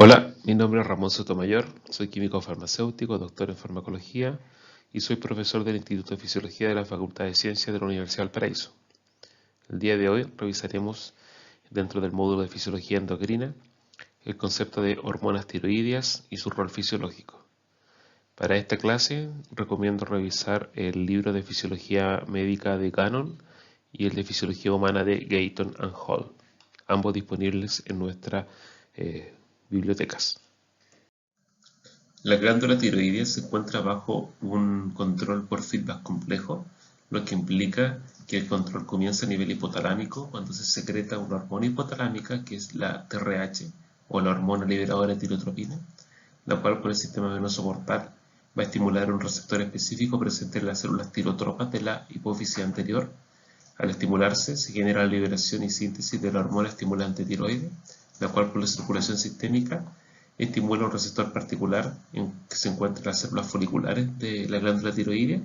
Hola, mi nombre es Ramón Sotomayor, soy químico farmacéutico, doctor en farmacología y soy profesor del Instituto de Fisiología de la Facultad de Ciencias de la Universidad del Paraíso. El día de hoy revisaremos, dentro del módulo de Fisiología Endocrina, el concepto de hormonas tiroideas y su rol fisiológico. Para esta clase recomiendo revisar el libro de Fisiología Médica de Gannon y el de Fisiología Humana de Gayton and Hall, ambos disponibles en nuestras bibliotecas. La glándula tiroidea se encuentra bajo un control por feedback complejo, lo que implica que el control comienza a nivel hipotalámico cuando se secreta una hormona hipotalámica que es la TRH o la hormona liberadora de tirotropina, la cual por el sistema venoso portal va a estimular un receptor específico presente en las células tirotropas de la hipófisis anterior. Al estimularse se genera la liberación y síntesis de la hormona estimulante tiroide, la cual por la circulación sistémica estimula un receptor particular que se encuentra en las células foliculares de la glándula tiroidea,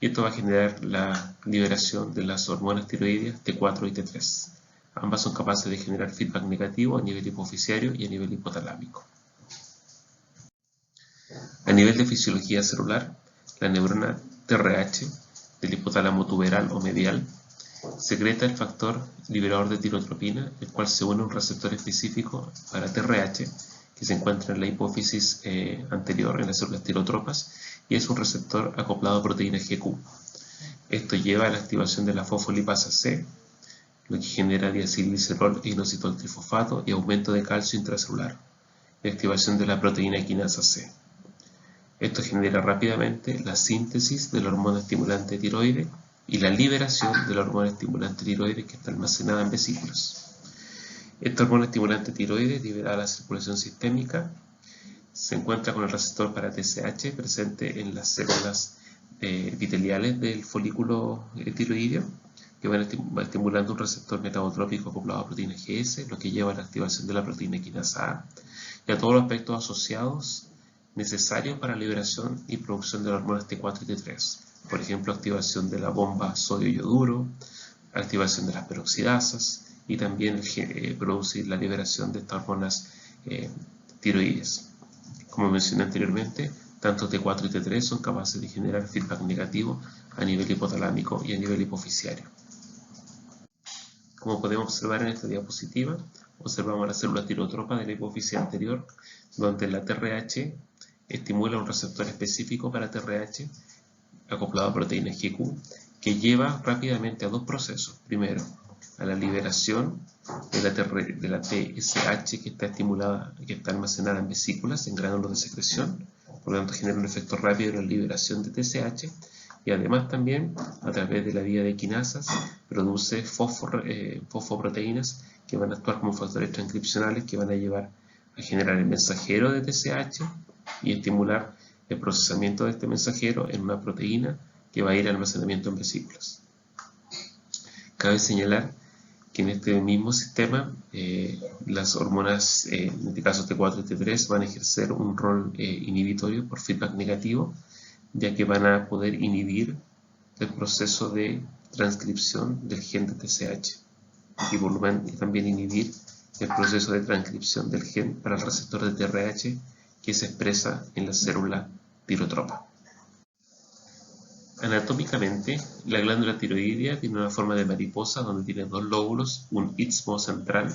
y esto va a generar la liberación de las hormonas tiroideas T4 y T3. Ambas son capaces de generar feedback negativo a nivel hipofisiario y a nivel hipotalámico. A nivel de fisiología celular, la neurona TRH del hipotálamo tuberal o medial secreta el factor liberador de tirotropina, el cual se une a un receptor específico para TRH que se encuentra en la hipófisis anterior, en las células tirotropas, y es un receptor acoplado a proteína GQ. Esto lleva a la activación de la fosfolipasa C, lo que genera diacilglicerol e inositol trifosfato y aumento de calcio intracelular, y activación de la proteína quinasa C. Esto genera rápidamente la síntesis de la hormona estimulante tiroide y la liberación de la hormona estimulante tiroide que está almacenada en vesículas. Esta hormona estimulante tiroide liberada a la circulación sistémica se encuentra con el receptor para TSH presente en las células epiteliales del folículo tiroideo, que va estimulando un receptor metabotrópico acoplado a proteína GS, lo que lleva a la activación de la proteína quinasa A y a todos los aspectos asociados necesarios para la liberación y producción de las hormonas T4 y T3. Por ejemplo, activación de la bomba sodio-yoduro, activación de las peroxidasas y también producir la liberación de estas hormonas tiroides. Como mencioné anteriormente, tanto T4 y T3 son capaces de generar feedback negativo a nivel hipotalámico y a nivel hipofisiario. Como podemos observar en esta diapositiva, observamos la célula tirotropa de la hipófisis anterior, donde la TRH estimula un receptor específico para TRH acoplado a proteína GQ, que lleva rápidamente a dos procesos. Primero, a la liberación de la TSH que está estimulada, que está almacenada en vesículas, en gránulos de secreción, por lo tanto genera un efecto rápido en la liberación de TSH, y además también a través de la vía de quinasas produce fosfoproteínas que van a actuar como factores transcripcionales que van a llevar a generar el mensajero de TSH y estimular el procesamiento de este mensajero en una proteína que va a ir al almacenamiento en vesículas. Cabe señalar que en este mismo sistema las hormonas, en este caso T4 y T3, van a ejercer un rol inhibitorio por feedback negativo, ya que van a poder inhibir el proceso de transcripción del gen de TSH y también inhibir el proceso de transcripción del gen para el receptor de TRH que se expresa en la célula tirotropa. Anatómicamente, la glándula tiroidea tiene una forma de mariposa donde tiene dos lóbulos, un istmo central,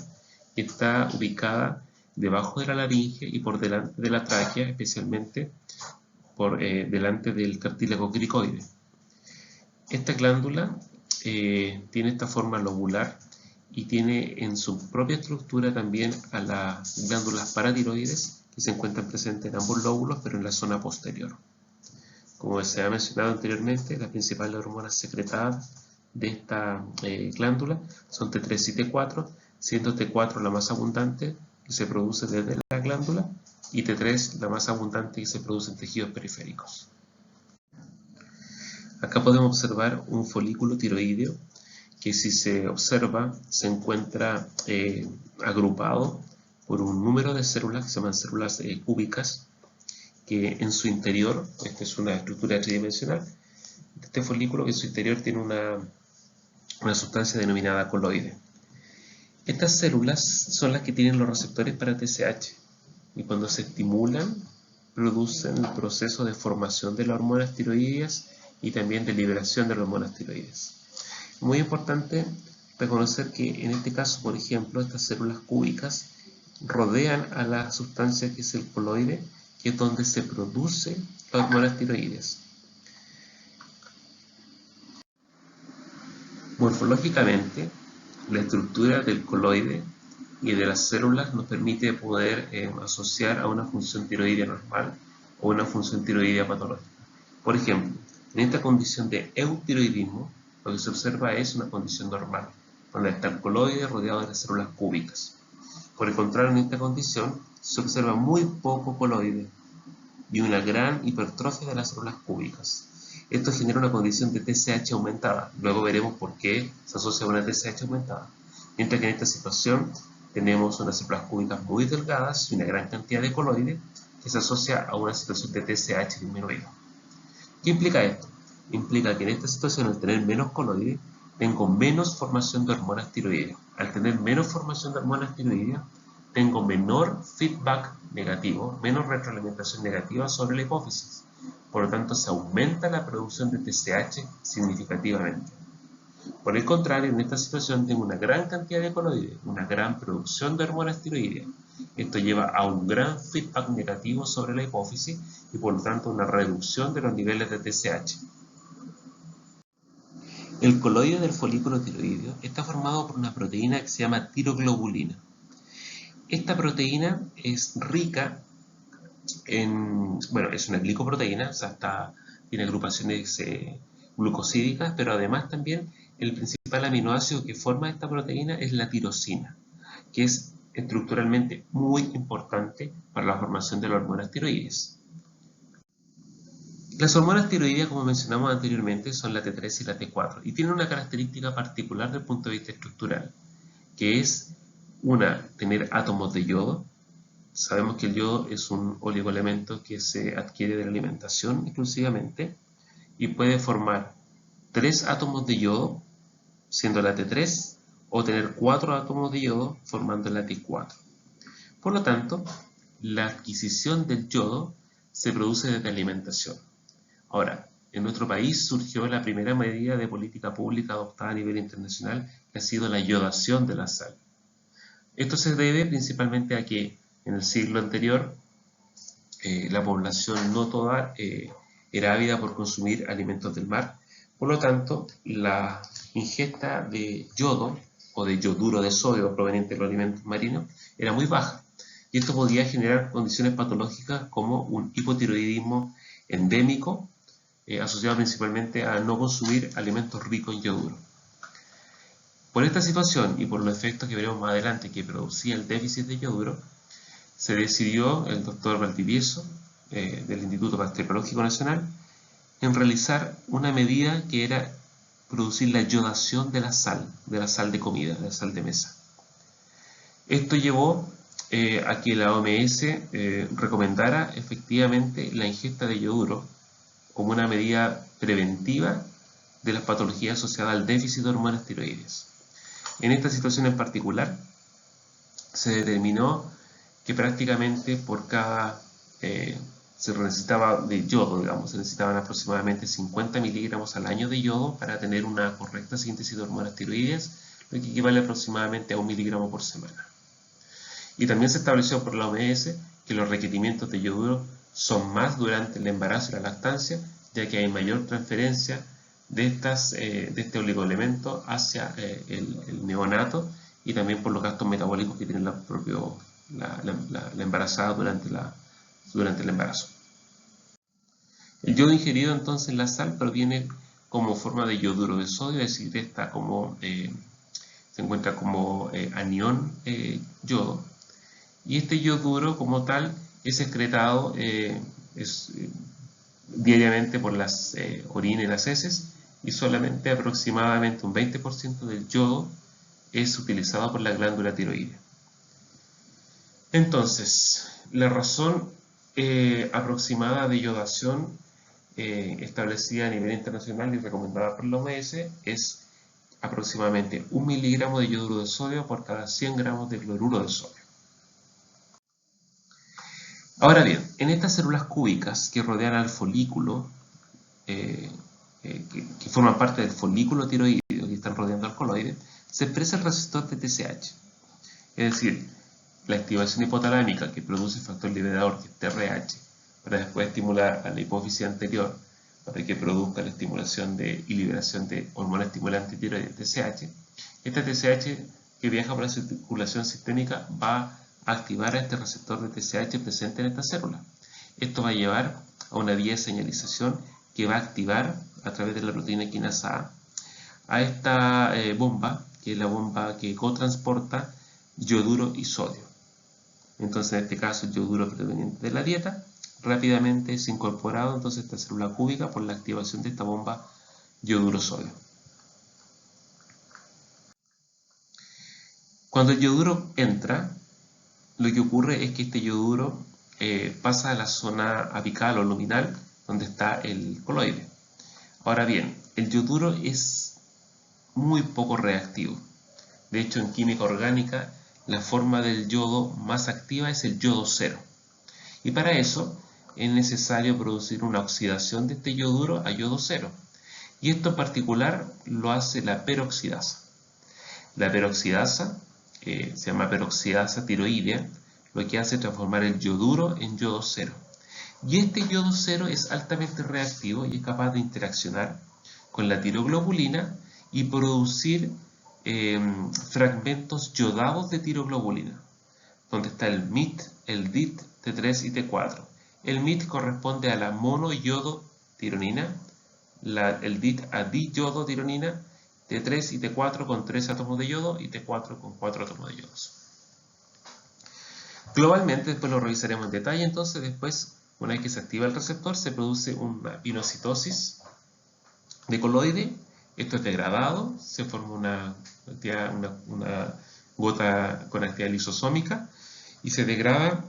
que está ubicada debajo de la laringe y por delante de la tráquea, especialmente por delante del cartílago cricoide. Esta glándula tiene esta forma lobular y tiene en su propia estructura también a las glándulas paratiroides que se encuentran presentes en ambos lóbulos, pero en la zona posterior. Como se ha mencionado anteriormente, las principales hormonas secretadas de esta glándula son T3 y T4, siendo T4 la más abundante que se produce desde la glándula y T3 la más abundante que se produce en tejidos periféricos. Acá podemos observar un folículo tiroideo que, si se observa, se encuentra agrupado por un número de células que se llaman células cúbicas, que en su interior, esta es una estructura tridimensional, este folículo que en su interior tiene una sustancia denominada coloide. Estas células son las que tienen los receptores para TSH y cuando se estimulan producen el proceso de formación de las hormonas tiroideas y también de liberación de las hormonas tiroideas. Muy importante reconocer que en este caso, por ejemplo, estas células cúbicas rodean a la sustancia que es el coloide, que es donde se produce las hormonas tiroideas. Morfológicamente, la estructura del coloide y de las células nos permite poder asociar a una función tiroidea normal o una función tiroidea patológica. Por ejemplo, en esta condición de eutiroidismo, lo que se observa es una condición normal, donde está el coloide rodeado de las células cúbicas. Por el contrario, en esta condición se observa muy poco coloide y una gran hipertrofia de las células cúbicas. Esto genera una condición de TSH aumentada. Luego veremos por qué se asocia a una TSH aumentada. Mientras que en esta situación tenemos unas células cúbicas muy delgadas y una gran cantidad de coloide que se asocia a una situación de TSH disminuido. ¿Qué implica esto? Implica que en esta situación, al tener menos coloide, tengo menos formación de hormonas tiroideas. Al tener menos formación de hormonas tiroideas, tengo menor feedback negativo, menos retroalimentación negativa sobre la hipófisis. Por lo tanto, se aumenta la producción de TSH significativamente. Por el contrario, en esta situación tengo una gran cantidad de coloides, una gran producción de hormonas tiroideas. Esto lleva a un gran feedback negativo sobre la hipófisis y por lo tanto una reducción de los niveles de TSH. El coloide del folículo tiroideo está formado por una proteína que se llama tiroglobulina. Esta proteína es rica es una glicoproteína, o sea, tiene agrupaciones glucosídicas, pero además también el principal aminoácido que forma esta proteína es la tirosina, que es estructuralmente muy importante para la formación de las hormonas tiroides. Las hormonas tiroideas, como mencionamos anteriormente, son la T3 y la T4 y tienen una característica particular desde el punto de vista estructural, que es tener átomos de yodo. Sabemos que el yodo es un oligoelemento que se adquiere de la alimentación exclusivamente y puede formar 3 átomos de yodo, siendo la T3, o tener 4 átomos de yodo formando la T4. Por lo tanto, la adquisición del yodo se produce desde alimentación. Ahora, en nuestro país surgió la primera medida de política pública adoptada a nivel internacional, que ha sido la yodación de la sal. Esto se debe principalmente a que en el siglo anterior la población no toda era ávida por consumir alimentos del mar. Por lo tanto, la ingesta de yodo o de yoduro de sodio proveniente de los alimentos marinos era muy baja. Y esto podía generar condiciones patológicas como un hipotiroidismo endémico, asociado principalmente a no consumir alimentos ricos en yoduro. Por esta situación y por los efectos que veremos más adelante que producía el déficit de yoduro, se decidió el doctor Valdivieso del Instituto Bacteriológico Nacional en realizar una medida que era producir la yodación de la sal de comida, de la sal de mesa. Esto llevó a que la OMS recomendara efectivamente la ingesta de yoduro como una medida preventiva de las patologías asociadas al déficit de hormonas tiroides. En esta situación en particular, se determinó que prácticamente por cada se necesitaba de yodo, digamos, se necesitaban aproximadamente 50 miligramos al año de yodo para tener una correcta síntesis de hormonas tiroideas, lo que equivale aproximadamente a 1 miligramo por semana. Y también se estableció por la OMS que los requerimientos de yoduro son más durante el embarazo y la lactancia, ya que hay mayor transferencia de este oligoelemento hacia el neonato y también por los gastos metabólicos que tiene la embarazada durante el embarazo. El yodo ingerido entonces en la sal proviene como forma de yoduro de sodio, es decir, se encuentra como anión yodo, y este yoduro como tal es excretado diariamente por las orinas y las heces, y solamente aproximadamente un 20% del yodo es utilizado por la glándula tiroidea. Entonces, la razón aproximada de yodación establecida a nivel internacional y recomendada por la OMS es aproximadamente 1 miligramo de yoduro de sodio por cada 100 gramos de cloruro de sodio. Ahora bien, en estas células cúbicas que rodean al folículo, que forman parte del folículo tiroideo, que están rodeando al coloide, se expresa el receptor de TSH. Es decir, la activación hipotalámica que produce el factor liberador, que es TRH, para después estimular a la hipófisis anterior para que produzca la estimulación y liberación de hormona estimulante tiroidea, TSH. Esta TSH que viaja por la circulación sistémica va a activar a este receptor de TSH presente en esta célula. Esto va a llevar a una vía de señalización que va a activar a través de la proteína quinasa A esta bomba, que es la bomba que cotransporta yoduro y sodio. Entonces, en este caso, el yoduro proveniente de la dieta rápidamente es incorporado entonces a esta célula cúbica por la activación de esta bomba yoduro-sodio. Cuando el yoduro entra, lo que ocurre es que este yoduro pasa a la zona apical o luminal, donde está el coloide. Ahora bien, el yoduro es muy poco reactivo. De hecho, en química orgánica, la forma del yodo más activa es el yodo 0. Y para eso es necesario producir una oxidación de este yoduro a yodo 0. Y esto en particular lo hace la peroxidasa. La peroxidasa, se llama peroxidasa tiroidea, lo que hace es transformar el yoduro en yodo 0. Y este yodo 0 es altamente reactivo y es capaz de interaccionar con la tiroglobulina y producir fragmentos yodados de tiroglobulina, donde está el MIT, el DIT, T3 y T4. El MIT corresponde a la monoyodotironina, el DIT a diyodotironina, T3 y T4 con 3 átomos de yodo y T4 con 4 átomos de yodos. Globalmente, después lo revisaremos en detalle, entonces después, una vez que se activa el receptor, se produce una pinocitosis de coloide. Esto es degradado, se forma una gota con actividad lisosómica y se degrada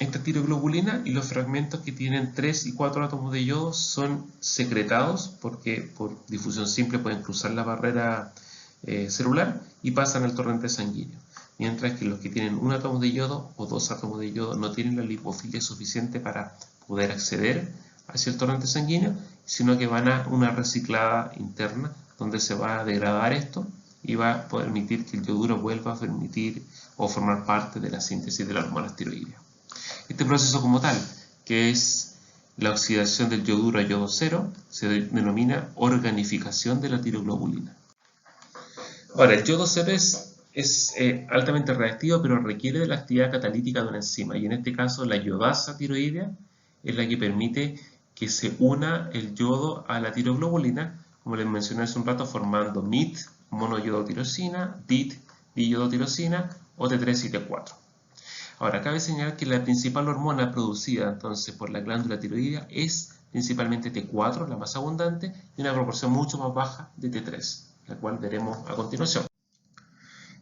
esta tiroglobulina y los fragmentos que tienen 3 y 4 átomos de yodo son secretados porque por difusión simple pueden cruzar la barrera celular y pasan al torrente sanguíneo. Mientras que los que tienen un átomo de yodo o 2 átomos de yodo no tienen la lipofilia suficiente para poder acceder hacia el torrente sanguíneo, sino que van a una reciclada interna donde se va a degradar esto y va a permitir que el yoduro vuelva a permitir o formar parte de la síntesis de la hormona tiroidea. Este proceso como tal, que es la oxidación del yoduro a yodo 0, se denomina organificación de la tiroglobulina. Ahora, el yodo 0 es altamente reactivo, pero requiere de la actividad catalítica de una enzima, y en este caso la yodasa tiroidea es la que permite que se una el yodo a la tiroglobulina, como les mencioné hace un rato, formando MIT, monoyodotirosina, DIT, diyodotirosina, o T3 y T4. Ahora, cabe señalar que la principal hormona producida entonces por la glándula tiroidea es principalmente T4, la más abundante, y una proporción mucho más baja de T3, la cual veremos a continuación.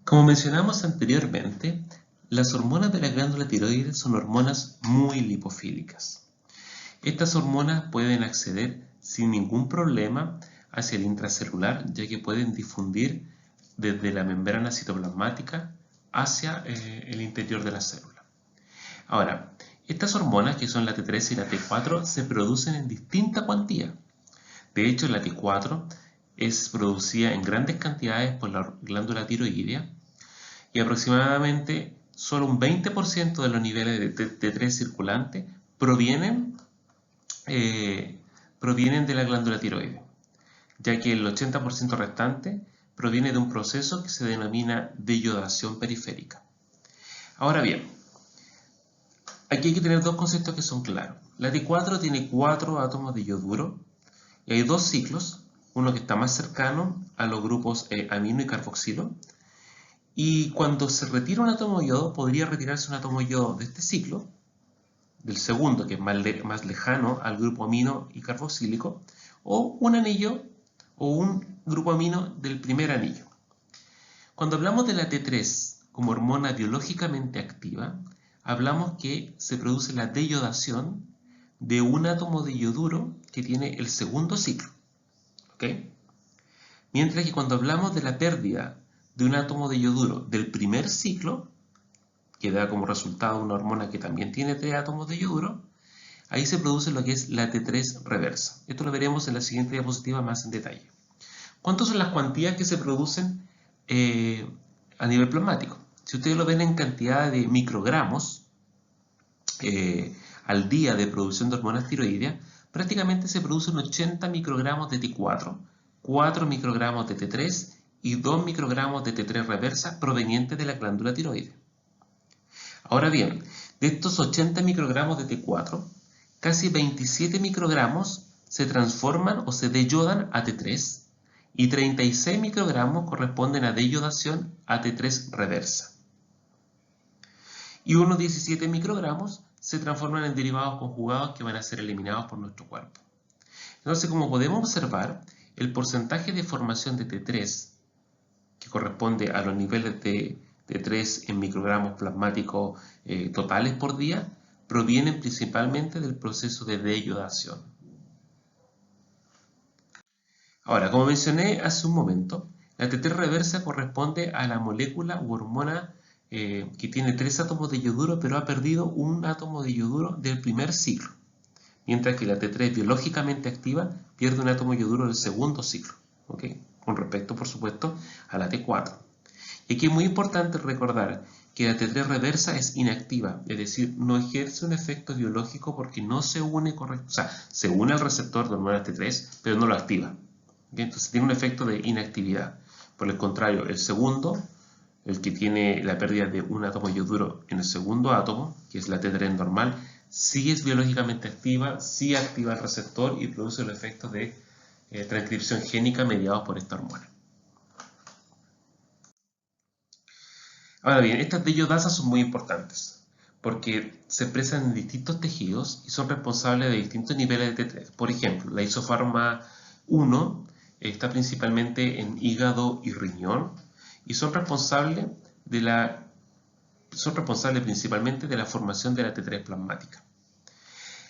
Como mencionamos anteriormente, las hormonas de la glándula tiroides son hormonas muy lipofílicas. Estas hormonas pueden acceder sin ningún problema hacia el intracelular, ya que pueden difundir desde la membrana citoplasmática hacia el interior de la célula. Ahora, estas hormonas, que son la T3 y la T4, se producen en distinta cuantía. De hecho, la T4 es producida en grandes cantidades por la glándula tiroidea y aproximadamente solo un 20% de los niveles de T3 circulante provienen de la glándula tiroidea, ya que el 80% restante proviene de un proceso que se denomina deyodación periférica. Ahora bien, aquí hay que tener dos conceptos que son claros. La T4 tiene 4 átomos de yoduro y hay 2 ciclos, uno que está más cercano a los grupos amino y carboxilo, y cuando se retira un átomo de yodo, podría retirarse un átomo de yodo de este ciclo, del segundo, que es más lejano al grupo amino y carboxílico, o un anillo o un grupo amino del primer anillo. Cuando hablamos de la T3 como hormona biológicamente activa, hablamos que se produce la deyodación de un átomo de yoduro que tiene el segundo ciclo. ¿Okay? Mientras que cuando hablamos de la pérdida de un átomo de yoduro del primer ciclo, que da como resultado una hormona que también tiene 3 átomos de yoduro, ahí se produce lo que es la T3 reversa. Esto lo veremos en la siguiente diapositiva más en detalle. ¿Cuántas son las cuantías que se producen a nivel plasmático? Si ustedes lo ven en cantidad de microgramos al día de producción de hormonas tiroideas, prácticamente se producen 80 microgramos de T4, 4 microgramos de T3 y 2 microgramos de T3 reversa provenientes de la glándula tiroidea. Ahora bien, de estos 80 microgramos de T4, casi 27 microgramos se transforman o se deyodan a T3 y 36 microgramos corresponden a deyodación a T3 reversa. Y unos 17 microgramos se transforman en derivados conjugados que van a ser eliminados por nuestro cuerpo. Entonces, como podemos observar, el porcentaje de formación de T3, que corresponde a los niveles de T3 en microgramos plasmáticos totales por día, provienen principalmente del proceso de deyodación. Ahora, como mencioné hace un momento, la T3 reversa corresponde a la molécula u hormona que tiene 3 átomos de yoduro, pero ha perdido un átomo de yoduro del primer ciclo, mientras que la T3 biológicamente activa pierde un átomo de yoduro del segundo ciclo, ¿okay? Con respecto, por supuesto, a la T4. Y aquí es muy importante recordar que la T3 reversa es inactiva, es decir, no ejerce un efecto biológico porque no se une correctamente, o sea, se une al receptor de hormonas T3, pero no lo activa. ¿Okay? Entonces tiene un efecto de inactividad. Por el contrario, el segundo, el que tiene la pérdida de un átomo de yoduro en el segundo átomo, que es la T3 normal, sí es biológicamente activa, sí activa el receptor y produce el efecto de transcripción génica mediados por esta hormona. Ahora bien, estas deyodasas son muy importantes porque se expresan en distintos tejidos y son responsables de distintos niveles de T3. Por ejemplo, la isoforma 1 está principalmente en hígado y riñón y son responsables principalmente de la formación de la T3 plasmática.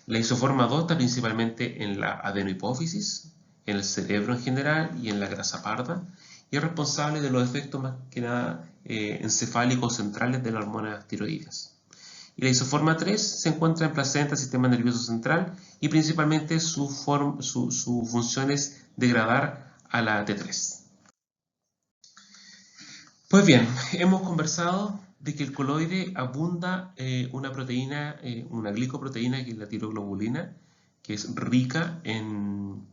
La isoforma 2 está principalmente en la adenohipófisis, en el cerebro en general y en la grasa parda, y es responsable de los efectos más que nada encefálicos centrales de las hormonas tiroideas. Y la isoforma 3 se encuentra en placenta, sistema nervioso central, y principalmente su función es degradar a la T3. Pues bien, hemos conversado de que el coloide abunda una proteína, una glicoproteína que es la tiroglobulina, que es rica en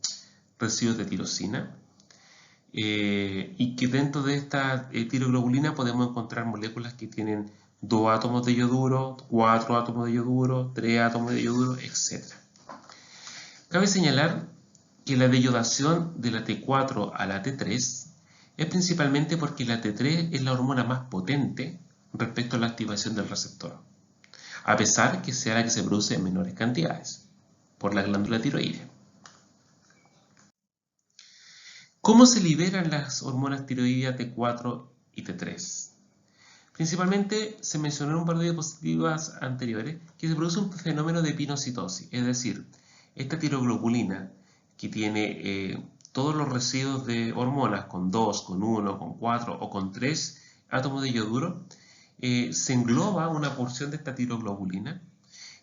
residuos de tirosina, y que dentro de esta tiroglobulina podemos encontrar moléculas que tienen 2 átomos de yoduro, 4 átomos de yoduro, 3 átomos de yoduro, etc. Cabe señalar que la deyodación de la T4 a la T3 es principalmente porque la T3 es la hormona más potente respecto a la activación del receptor, a pesar que sea la que se produce en menores cantidades por la glándula tiroidea. ¿Cómo se liberan las hormonas tiroideas T4 y T3? Principalmente se mencionó en un par de diapositivas anteriores que se produce un fenómeno de pinocitosis, es decir, esta tiroglobulina que tiene todos los residuos de hormonas con 2, con 1, con 4 o con 3 átomos de yoduro, se engloba una porción de esta tiroglobulina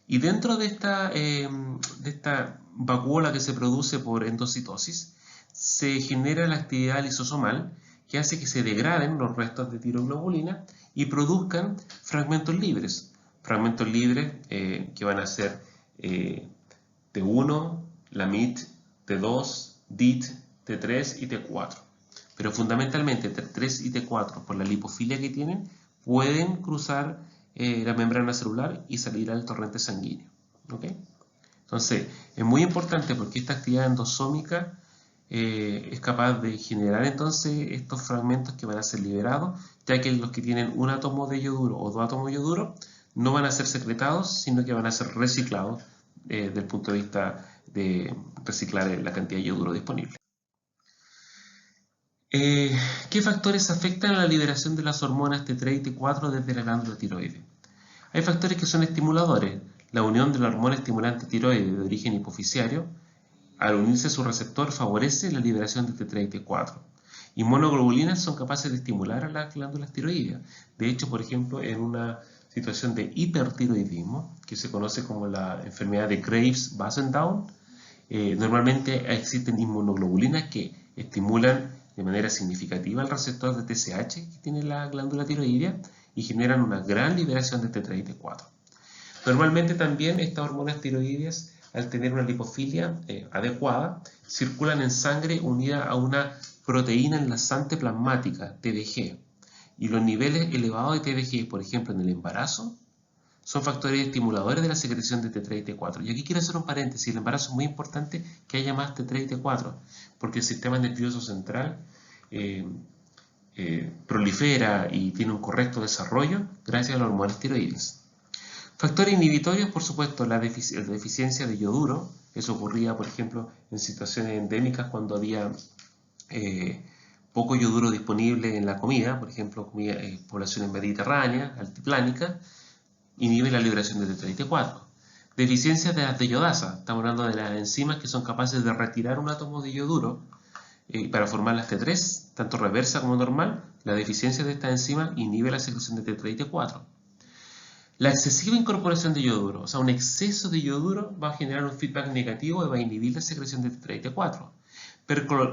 y dentro de esta vacuola que se produce por endocitosis se genera la actividad lisosomal que hace que se degraden los restos de tiroglobulina y produzcan fragmentos libres. Fragmentos libres que van a ser T1, LAMIT, T2, DIT, T3 y T4. Pero fundamentalmente T3 y T4, por la lipofilia que tienen, pueden cruzar la membrana celular y salir al torrente sanguíneo. ¿Okay? Entonces, es muy importante porque esta actividad endosómica es capaz de generar entonces estos fragmentos que van a ser liberados, ya que los que tienen un átomo de yoduro o 2 átomos de yoduro no van a ser secretados, sino que van a ser reciclados desde el punto de vista de reciclar la cantidad de yoduro disponible. ¿Qué factores afectan a la liberación de las hormonas T3 y T4 desde la glándula tiroides? Hay factores que son estimuladores. La unión de la hormona estimulante tiroide de origen hipoficiario, al unirse a su receptor, favorece la liberación de T3 y T4. Y monoglobulinas son capaces de estimular a las glándulas tiroideas. De hecho, por ejemplo, en una situación de hipertiroidismo, que se conoce como la enfermedad de Graves-Basendown. Normalmente existen inmunoglobulinas que estimulan de manera significativa el receptor de TSH que tiene la glándula tiroidea y generan una gran liberación de T3 y T4. Normalmente también estas hormonas tiroideas, al tener una lipofilia adecuada, circulan en sangre unida a una proteína enlazante plasmática, TBG, y los niveles elevados de TBG, por ejemplo en el embarazo, son factores estimuladores de la secreción de T3 y T4. Y aquí quiero hacer un paréntesis, el embarazo es muy importante que haya más T3 y T4, porque el sistema nervioso central prolifera y tiene un correcto desarrollo gracias a las hormonas tiroides. Factores inhibitorios, por supuesto, la deficiencia de yoduro. Eso ocurría, por ejemplo, en situaciones endémicas cuando había poco yoduro disponible en la comida, por ejemplo, poblaciones mediterráneas, altiplánicas, inhibe la liberación de T3 y T4. Deficiencia de las de yodasa. Estamos hablando de las enzimas que son capaces de retirar un átomo de yoduro para formar las T3, tanto reversa como normal. La deficiencia de esta enzima inhibe la secreción de T3 y T4. La excesiva incorporación de yoduro, o sea, un exceso de yoduro va a generar un feedback negativo y va a inhibir la secreción de T3 y T4.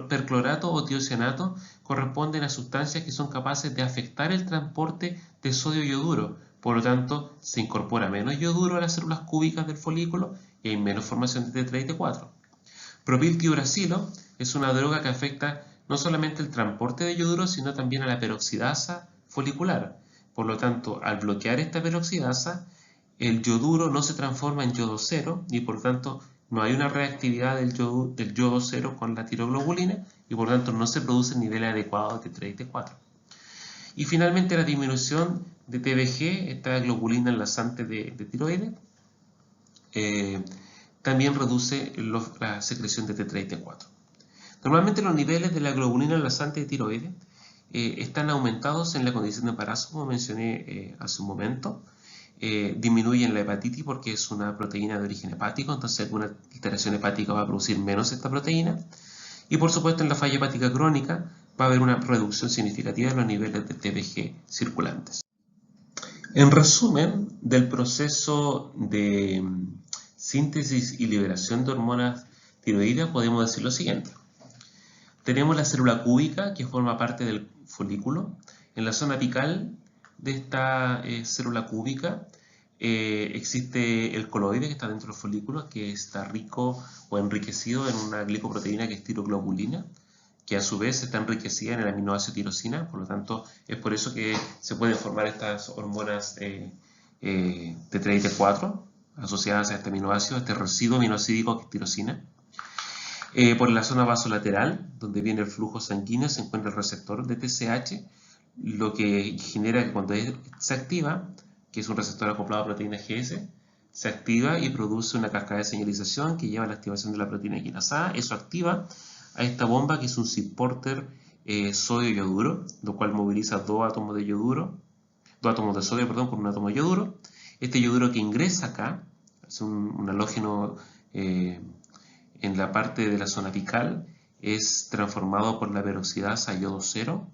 Perclorato o tiocianato corresponden a sustancias que son capaces de afectar el transporte de sodio-yoduro. Por lo tanto, se incorpora menos yoduro a las células cúbicas del folículo y hay menos formación de T3 y T4. Propiltiuracilo es una droga que afecta no solamente el transporte de yoduro, sino también a la peroxidasa folicular. Por lo tanto, al bloquear esta peroxidasa, el yoduro no se transforma en yodo cero y por lo tanto no hay una reactividad del yodo cero con la tiroglobulina y por lo tanto no se produce el nivel adecuado de T3 y T4. Y finalmente la disminución de TBG, esta globulina enlazante de tiroides, también reduce la secreción de T3 y T4. Normalmente los niveles de la globulina enlazante de tiroides están aumentados en la condición de embarazo, como mencioné hace un momento. Disminuyen la hepatitis porque es una proteína de origen hepático, entonces alguna alteración hepática va a producir menos esta proteína. Y por supuesto en la falla hepática crónica va a haber una reducción significativa de los niveles de TBG circulantes. En resumen, del proceso de síntesis y liberación de hormonas tiroideas podemos decir lo siguiente. Tenemos la célula cúbica que forma parte del folículo. En la zona apical de esta célula cúbica existe el coloide que está dentro del folículo, que está rico o enriquecido en una glicoproteína que es tiroglobulina, que a su vez está enriquecida en el aminoácido tirosina. Por lo tanto, es por eso que se pueden formar estas hormonas T3 y T4 asociadas a este aminoácido, este residuo aminocídico que es tirosina. Por la zona vasolateral, donde viene el flujo sanguíneo, se encuentra el receptor de TSH, lo que genera que cuando se activa, que es un receptor acoplado a proteína GS, se activa y produce una cascada de señalización que lleva a la activación de la proteína quinasa A. Eso activa a esta bomba que es un supporter sodio-yoduro, lo cual moviliza dos átomos de sodio, con un átomo de yoduro. Este yoduro que ingresa acá, es un halógeno en la parte de la zona apical, es transformado por la peroxidasa a yodo cero.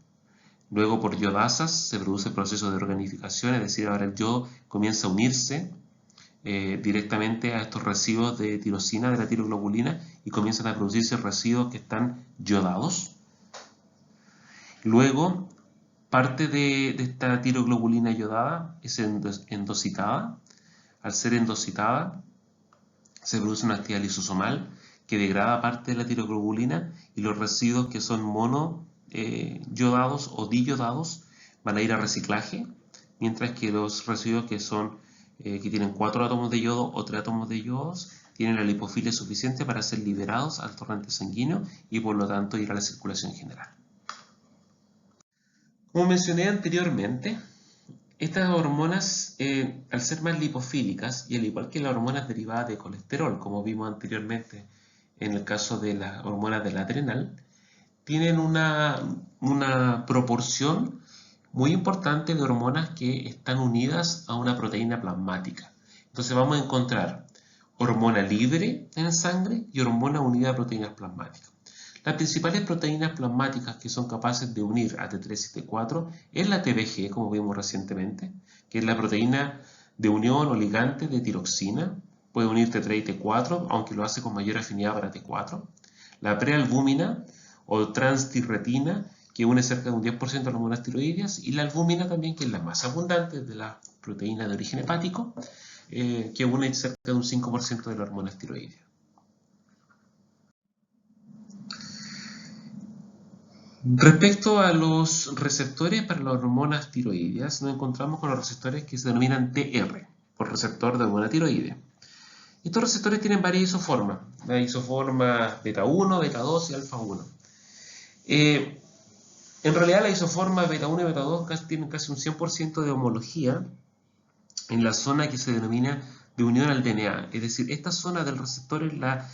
Luego por yodasas se produce el proceso de organificación, es decir, ahora el yodo comienza a unirse directamente a estos residuos de tirosina, de la tiroglobulina, y comienzan a producirse residuos que están yodados. Luego, parte de esta tiroglobulina yodada es endocitada. Al ser endocitada, se produce una actividad lisosomal que degrada parte de la tiroglobulina y los residuos que son yodados o diyodados van a ir a reciclaje, mientras que los residuos que tienen 4 átomos de yodo o 3 átomos de yodos tienen la lipofilia suficiente para ser liberados al torrente sanguíneo y por lo tanto ir a la circulación general. Como mencioné anteriormente, estas hormonas, al ser más lipofílicas y al igual que las hormonas derivadas de colesterol, como vimos anteriormente en el caso de las hormonas del adrenal, tienen una proporción muy importante de hormonas que están unidas a una proteína plasmática. Entonces vamos a encontrar hormona libre en sangre y hormona unida a proteínas plasmáticas. Las principales proteínas plasmáticas que son capaces de unir a T3 y T4 es la TBG, como vimos recientemente, que es la proteína de unión o ligante de tiroxina. Puede unir T3 y T4, aunque lo hace con mayor afinidad para T4. La prealbúmina o transtirretina, que une cerca de un 10% de las hormonas tiroideas, y la albúmina también, que es la más abundante de las proteínas de origen hepático, que une cerca de un 5% de las hormonas tiroideas. Respecto a los receptores para las hormonas tiroideas, nos encontramos con los receptores que se denominan TR, por receptor de hormona tiroidea. Estos receptores tienen varias isoformas, la isoforma beta 1, beta 2 y alfa 1. En realidad la isoforma beta 1 y beta 2 tienen casi un 100% de homología en la zona que se denomina de unión al DNA. Es decir, esta zona del receptor es la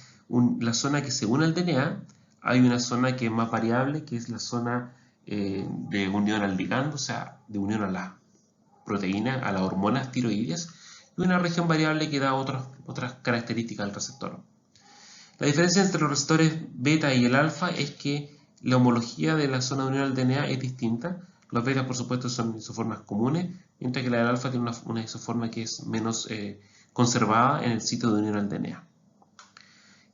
zona que se une al DNA. Hay una zona que es más variable, que es la zona de unión al ligando, o sea, de unión a la proteína, a las hormonas tiroideas, y una región variable que da otras características al receptor. La diferencia entre los receptores beta y el alfa es que la homología de la zona de unión al DNA es distinta. Los betas, por supuesto, son isoformas comunes, mientras que la del alfa tiene una isoforma que es menos conservada en el sitio de unión al DNA.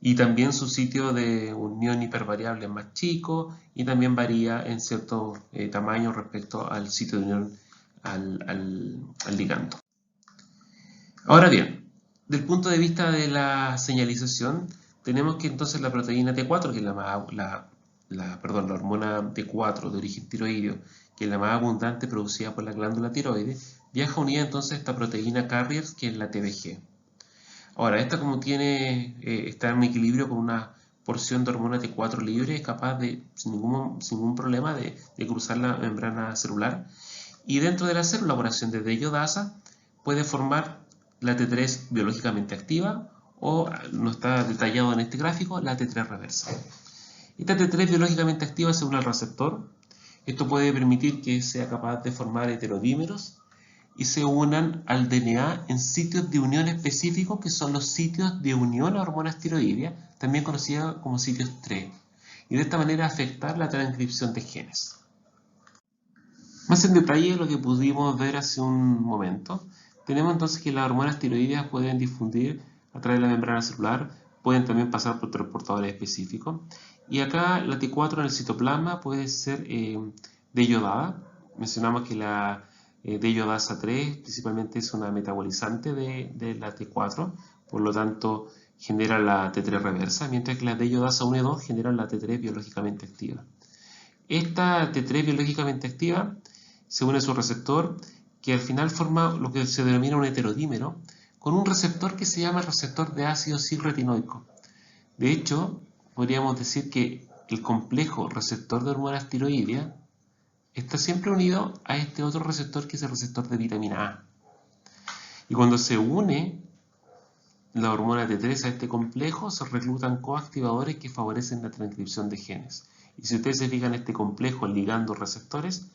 Y también su sitio de unión hipervariable es más chico y también varía en cierto tamaño respecto al sitio de unión al ligando. Ahora bien, del punto de vista de la señalización, tenemos que entonces la proteína T4, que es la hormona T4 de origen tiroideo, que es la más abundante producida por la glándula tiroides, viaja unida entonces a esta proteína carrier, que es la TBG. Ahora, esta como está en equilibrio con una porción de hormona T4 libre, es capaz de, sin ningún problema, de cruzar la membrana celular. Y dentro de la célula, por acción de deiodasa, puede formar la T3 biológicamente activa, o, no está detallado en este gráfico, la T3 reversa. Esta T3 biológicamente activa se une al receptor. Esto puede permitir que sea capaz de formar heterodímeros y se unan al DNA en sitios de unión específicos, que son los sitios de unión a hormonas tiroideas, también conocidos como sitios 3, y de esta manera afectar la transcripción de genes. Más en detalle lo que pudimos ver hace un momento, tenemos entonces que las hormonas tiroideas pueden difundir a través de la membrana celular, pueden también pasar por transportadores específicos, y acá la T4 en el citoplasma puede ser deiodada. Mencionamos que la deiodasa 3 principalmente es una metabolizante de la T4, por lo tanto genera la T3 reversa, mientras que la deiodasa 1 y 2 generan la T3 biológicamente activa. Esta T3 biológicamente activa se une a su receptor, que al final forma lo que se denomina un heterodímero, con un receptor que se llama receptor de ácido cis-retinoico. De hecho, podríamos decir que el complejo receptor de hormonas tiroideas está siempre unido a este otro receptor, que es el receptor de vitamina A. Y cuando se une la hormona T3 a este complejo, se reclutan coactivadores que favorecen la transcripción de genes. Y si ustedes se fijan, este complejo ligando receptores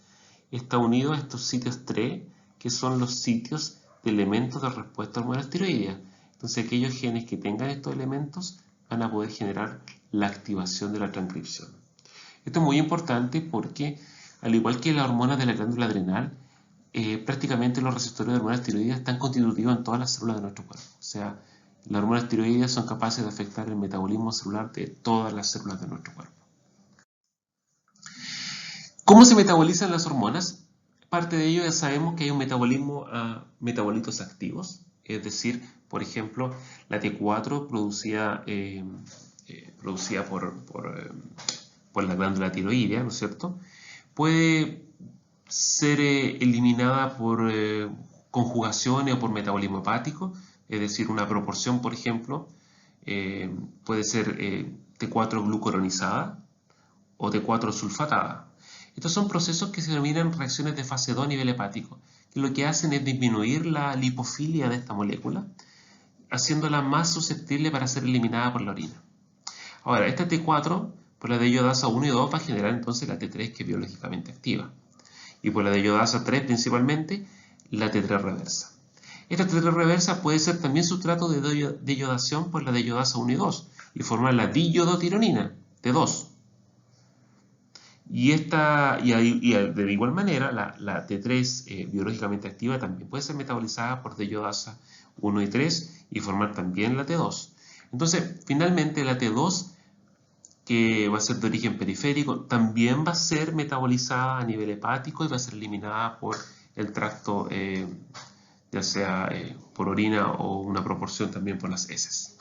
está unido a estos sitios 3, que son los sitios de elementos de respuesta a hormonas tiroideas. Entonces, aquellos genes que tengan estos elementos van a poder generar la activación de la transcripción. Esto es muy importante porque, al igual que las hormonas de la glándula adrenal, prácticamente los receptores de hormonas tiroideas están constitutivos en todas las células de nuestro cuerpo. O sea, las hormonas tiroideas son capaces de afectar el metabolismo celular de todas las células de nuestro cuerpo. ¿Cómo se metabolizan las hormonas? Parte de ello ya sabemos que hay un metabolismo a metabolitos activos, es decir, por ejemplo, la T4 producida por la glándula tiroidea, ¿no es cierto?, puede ser eliminada por conjugaciones o por metabolismo hepático, es decir, una proporción, por ejemplo, puede ser T4 glucuronizada o T4 sulfatada. Estos son procesos que se denominan reacciones de fase 2 a nivel hepático, que lo que hacen es disminuir la lipofilia de esta molécula, haciéndola más susceptible para ser eliminada por la orina. Ahora, esta T4, por la deiodasa 1 y 2, va a generar entonces la T3, que es biológicamente activa. Y por la deiodasa 3 principalmente, la T3 reversa. Esta T3 reversa puede ser también sustrato de deiodación por la deiodasa 1 y 2 y formar la diyiodotironina, T2. Y de igual manera, la T3 biológicamente activa también puede ser metabolizada por D-iodasa 1 y 3 y formar también la T2. Entonces, finalmente la T2, que va a ser de origen periférico, también va a ser metabolizada a nivel hepático y va a ser eliminada por el tracto, ya sea por orina o una proporción también por las heces.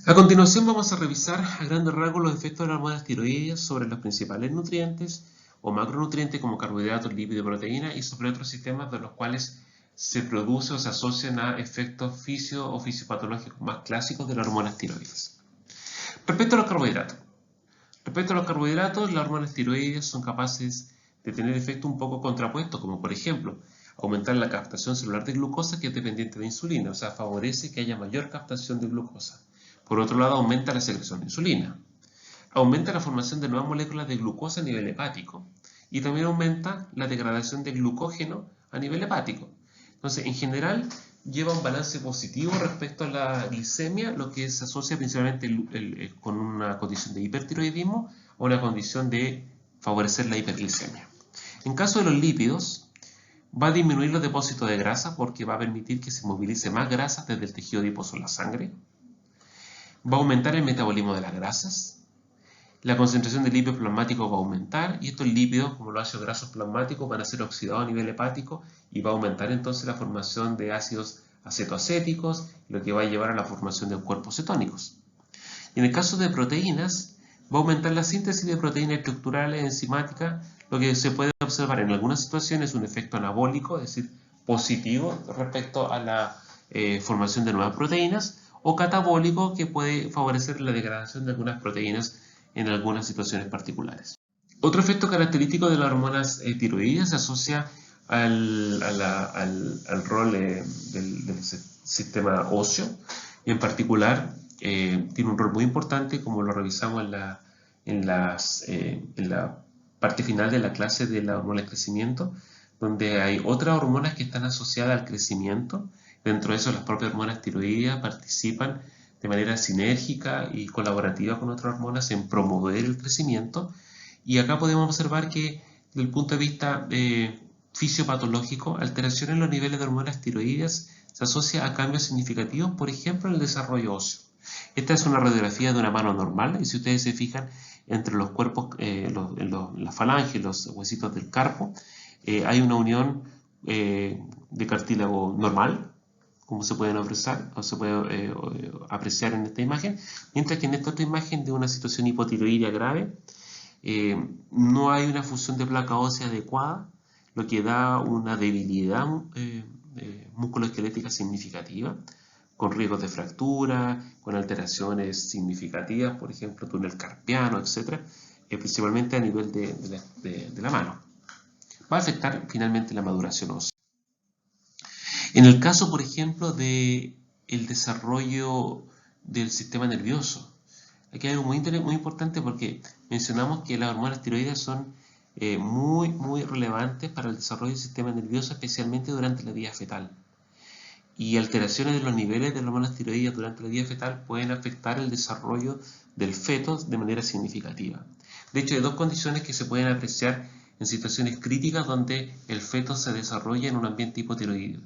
A continuación vamos a revisar a grandes rasgos los efectos de las hormonas tiroideas sobre los principales nutrientes o macronutrientes como carbohidratos, lípidos y proteínas y sobre otros sistemas de los cuales se produce o se asocian a efectos fisio o fisiopatológicos más clásicos de las hormonas tiroides. Respecto a los carbohidratos, las hormonas tiroideas son capaces de tener efectos un poco contrapuestos, como por ejemplo, aumentar la captación celular de glucosa que es dependiente de insulina, o sea, favorece que haya mayor captación de glucosa. Por otro lado, aumenta la secreción de insulina. Aumenta la formación de nuevas moléculas de glucosa a nivel hepático. Y también aumenta la degradación de glucógeno a nivel hepático. Entonces, en general, lleva un balance positivo respecto a la glicemia, lo que se asocia principalmente con una condición de hipertiroidismo o una condición de favorecer la hiperglicemia. En caso de los lípidos, va a disminuir los depósitos de grasa porque va a permitir que se movilice más grasa desde el tejido adiposo a la sangre. Va a aumentar el metabolismo de las grasas, la concentración de lípidos plasmáticos va a aumentar y estos lípidos, como los ácidos grasos plasmáticos, van a ser oxidados a nivel hepático y va a aumentar entonces la formación de ácidos acetoacéticos, lo que va a llevar a la formación de cuerpos cetónicos. Y en el caso de proteínas, va a aumentar la síntesis de proteínas estructurales enzimáticas, lo que se puede observar en algunas situaciones un efecto anabólico, es decir, positivo respecto a la formación de nuevas proteínas, o catabólico, que puede favorecer la degradación de algunas proteínas en algunas situaciones particulares. Otro efecto característico de las hormonas tiroideas se asocia al rol del sistema óseo, y en particular tiene un rol muy importante, como lo revisamos en la parte final de la clase de la hormona del crecimiento, donde hay otras hormonas que están asociadas al crecimiento. Dentro de eso, las propias hormonas tiroideas participan de manera sinérgica y colaborativa con otras hormonas en promover el crecimiento. Y acá podemos observar que, desde el punto de vista fisiopatológico, alteraciones en los niveles de hormonas tiroideas se asocia a cambios significativos, por ejemplo, en el desarrollo óseo. Esta es una radiografía de una mano normal y si ustedes se fijan entre los cuerpos, la falange, los huesitos del carpo, hay una unión de cartílago normal, como se pueden apreciar, o se puede apreciar en esta imagen, mientras que en esta otra imagen de una situación hipotiroidea grave no hay una fusión de placa ósea adecuada, lo que da una debilidad musculoesquelética significativa, con riesgos de fractura, con alteraciones significativas, por ejemplo, túnel carpiano, etc., principalmente a nivel de la mano. Va a afectar finalmente la maduración ósea. En el caso, por ejemplo, del desarrollo del sistema nervioso, aquí hay algo muy importante porque mencionamos que las hormonas tiroideas son muy relevantes para el desarrollo del sistema nervioso, especialmente durante la vida fetal. Y alteraciones de los niveles de hormonas tiroideas durante la vida fetal pueden afectar el desarrollo del feto de manera significativa. De hecho, hay dos condiciones que se pueden apreciar en situaciones críticas donde el feto se desarrolla en un ambiente hipotiroideo.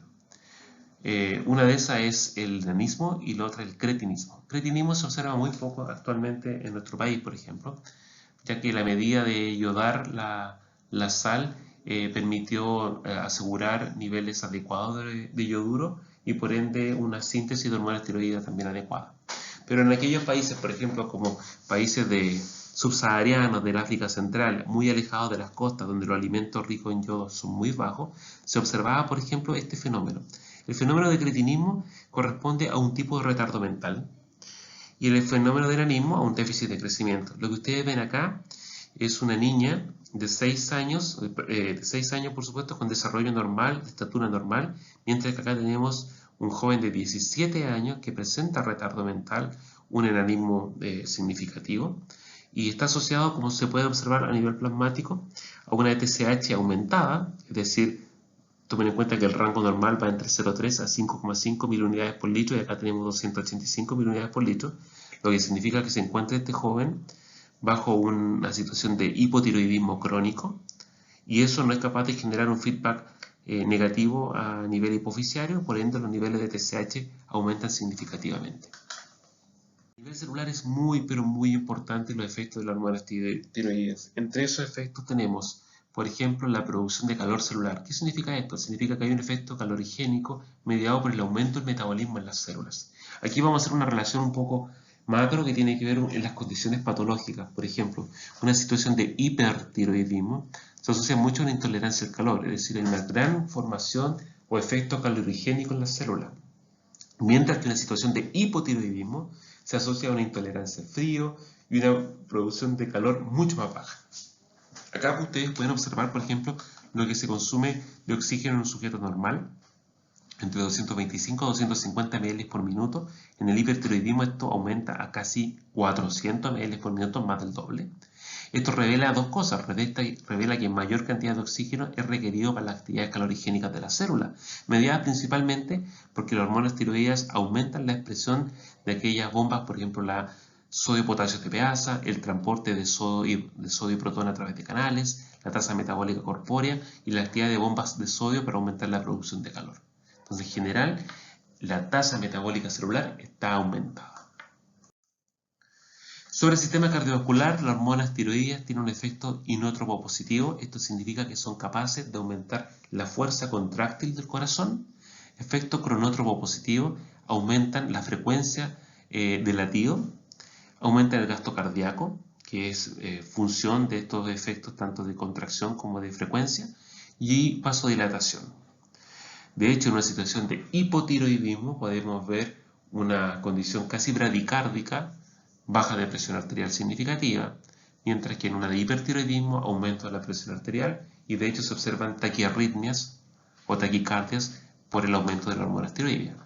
Una de esas es el nanismo y la otra el cretinismo. El cretinismo se observa muy poco actualmente en nuestro país, por ejemplo, ya que la medida de yodar la sal permitió asegurar niveles adecuados de yoduro y por ende una síntesis de hormonas tiroideas también adecuada. Pero en aquellos países, por ejemplo, como países subsaharianos del África Central, muy alejados de las costas, donde los alimentos ricos en yodo son muy bajos, se observaba, por ejemplo, este fenómeno. El fenómeno de cretinismo corresponde a un tipo de retardo mental y el fenómeno de nanismo a un déficit de crecimiento. Lo que ustedes ven acá es una niña de 6 años, por supuesto, con desarrollo normal, de estatura normal, mientras que acá tenemos un joven de 17 años que presenta retardo mental, un enanismo significativo, y está asociado, como se puede observar a nivel plasmático, a una TSH aumentada, es decir, tomen en cuenta que el rango normal va entre 0,3 a 5,5 mil unidades por litro y acá tenemos 285 mil unidades por litro, lo que significa que se encuentra este joven bajo una situación de hipotiroidismo crónico, y eso no es capaz de generar un feedback negativo a nivel hipofisiario, por ende los niveles de TSH aumentan significativamente. A nivel celular es muy, pero muy importante los efectos de las hormonas tiroides. Entre esos efectos tenemos, por ejemplo, la producción de calor celular. ¿Qué significa esto? Significa que hay un efecto calorigénico mediado por el aumento del metabolismo en las células. Aquí vamos a hacer una relación un poco macro que tiene que ver en las condiciones patológicas. Por ejemplo, una situación de hipertiroidismo se asocia mucho a una intolerancia al calor, es decir, hay una gran formación o efecto calorigénico en las células. Mientras que una situación de hipotiroidismo se asocia a una intolerancia al frío y una producción de calor mucho más baja. Acá ustedes pueden observar, por ejemplo, lo que se consume de oxígeno en un sujeto normal, entre 225 a 250 ml por minuto. En el hipertiroidismo esto aumenta a casi 400 ml por minuto, más del doble. Esto revela dos cosas. Revela que mayor cantidad de oxígeno es requerido para las actividades calorigénicas de la célula, mediadas principalmente porque las hormonas tiroideas aumentan la expresión de aquellas bombas, por ejemplo la sodio-potasio TPasa, el transporte de sodio y protón a través de canales, la tasa metabólica corpórea y la actividad de bombas de sodio para aumentar la producción de calor. Entonces, en general, la tasa metabólica celular está aumentada. Sobre el sistema cardiovascular, las hormonas tiroideas tienen un efecto inótropo positivo. Esto significa que son capaces de aumentar la fuerza contráctil del corazón. Efecto cronótropo positivo, aumentan la frecuencia de latido, aumentan el gasto cardíaco, que es función de estos efectos tanto de contracción como de frecuencia, y vasodilatación. De hecho, en una situación de hipotiroidismo podemos ver una condición casi bradicárdica, baja de presión arterial significativa, mientras que en una de hipertiroidismo aumento de la presión arterial y de hecho se observan taquiarritmias o taquicardias por el aumento de las hormonas tiroideas.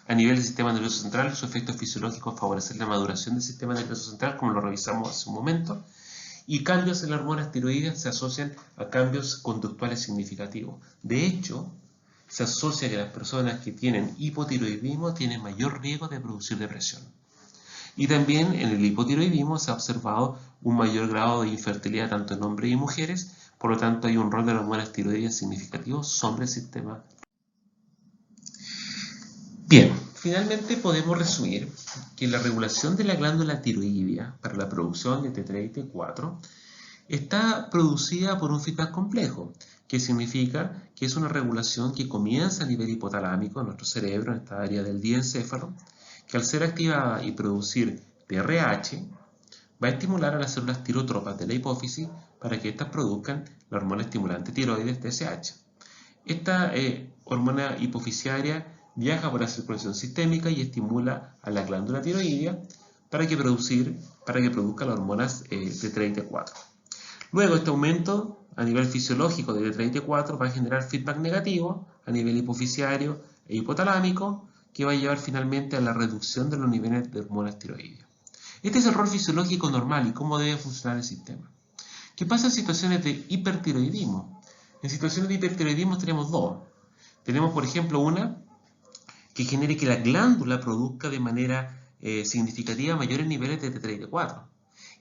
A nivel del sistema nervioso central, su efecto fisiológico es favorecer la maduración del sistema nervioso central, como lo revisamos hace un momento, y cambios en las hormonas tiroideas se asocian a cambios conductuales significativos. De hecho, se asocia que las personas que tienen hipotiroidismo tienen mayor riesgo de producir depresión. Y también en el hipotiroidismo se ha observado un mayor grado de infertilidad tanto en hombres y mujeres, por lo tanto hay un rol de las hormonas tiroideas significativo sobre el sistema. Bien, finalmente podemos resumir que la regulación de la glándula tiroidea para la producción de T3 y T4 está producida por un feedback complejo, que significa que es una regulación que comienza a nivel hipotalámico en nuestro cerebro, en esta área del diencéfalo, que al ser activada y producir TRH, va a estimular a las células tirotropas de la hipófisis para que éstas produzcan la hormona estimulante tiroides TSH. Esta hormona hipofisiaria viaja por la circulación sistémica y estimula a la glándula tiroidea para que produzca las hormonas T3 y T4. Luego, este aumento a nivel fisiológico de T3 y T4 va a generar feedback negativo a nivel hipofisiario e hipotalámico, que va a llevar finalmente a la reducción de los niveles de hormonas tiroideas. Este es el rol fisiológico normal y cómo debe funcionar el sistema. ¿Qué pasa en situaciones de hipertiroidismo? En situaciones de hipertiroidismo tenemos dos. Tenemos, por ejemplo, una que genere que la glándula produzca de manera significativa mayores niveles de T3 y T4.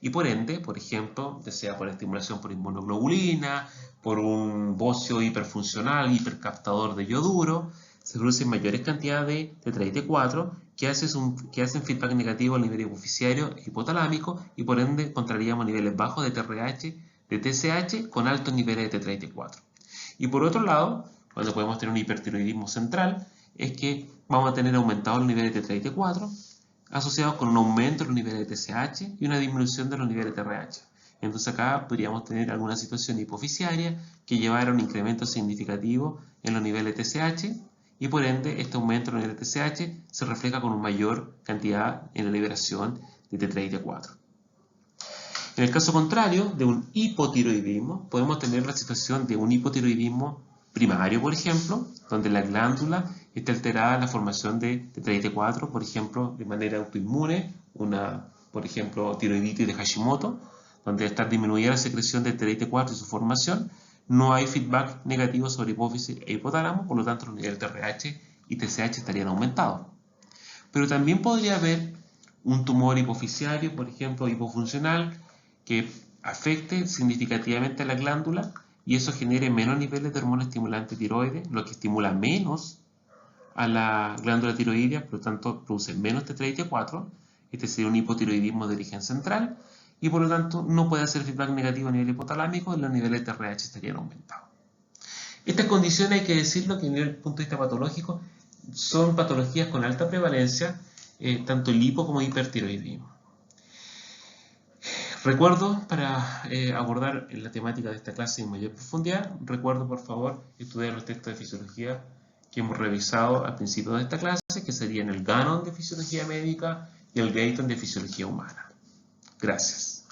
Y por ende, por ejemplo, ya sea por estimulación por inmunoglobulina, por un bocio hiperfuncional, hipercaptador de yoduro, se producen mayores cantidades de T3 y T4 que hacen feedback negativo a nivel hipofisiario e hipotalámico y por ende encontraríamos niveles bajos de TRH, de TSH con altos niveles de T3 y T4. Y por otro lado, cuando podemos tener un hipertiroidismo central, es que vamos a tener aumentados los niveles de T3 y T4 asociados con un aumento de los niveles de TSH y una disminución de los niveles de TRH. Entonces acá podríamos tener alguna situación hipofisiaria que llevara a un incremento significativo en los niveles de TSH y por ende este aumento en los niveles de TSH se refleja con una mayor cantidad en la liberación de T3 y T4. En el caso contrario de un hipotiroidismo, podemos tener la situación de un hipotiroidismo primario, por ejemplo, donde la glándula está alterada en la formación de T3 y T4, por ejemplo, de manera autoinmune, por ejemplo, tiroiditis de Hashimoto, donde está disminuida la secreción de T3 y T4 y su formación, no hay feedback negativo sobre hipófisis e hipotálamo, por lo tanto los niveles de TRH y TSH estarían aumentados. Pero también podría haber un tumor hipofisiario, por ejemplo, hipofuncional, que afecte significativamente a la glándula y eso genere menos niveles de hormona estimulante tiroides, lo que estimula menos a la glándula tiroidea, por lo tanto produce menos T3 y T4. Este sería un hipotiroidismo de origen central y por lo tanto no puede hacer feedback negativo a nivel hipotalámico y los niveles de TRH estarían aumentados. Estas condiciones, hay que decirlo que desde el punto de vista patológico son patologías con alta prevalencia, tanto el hipo como hipertiroidismo. Recuerdo, para abordar la temática de esta clase en mayor profundidad, recuerdo por favor estudiar los textos de fisiología que hemos revisado al principio de esta clase, que serían el Gannon de Fisiología Médica y el Gayton de Fisiología Humana. Gracias.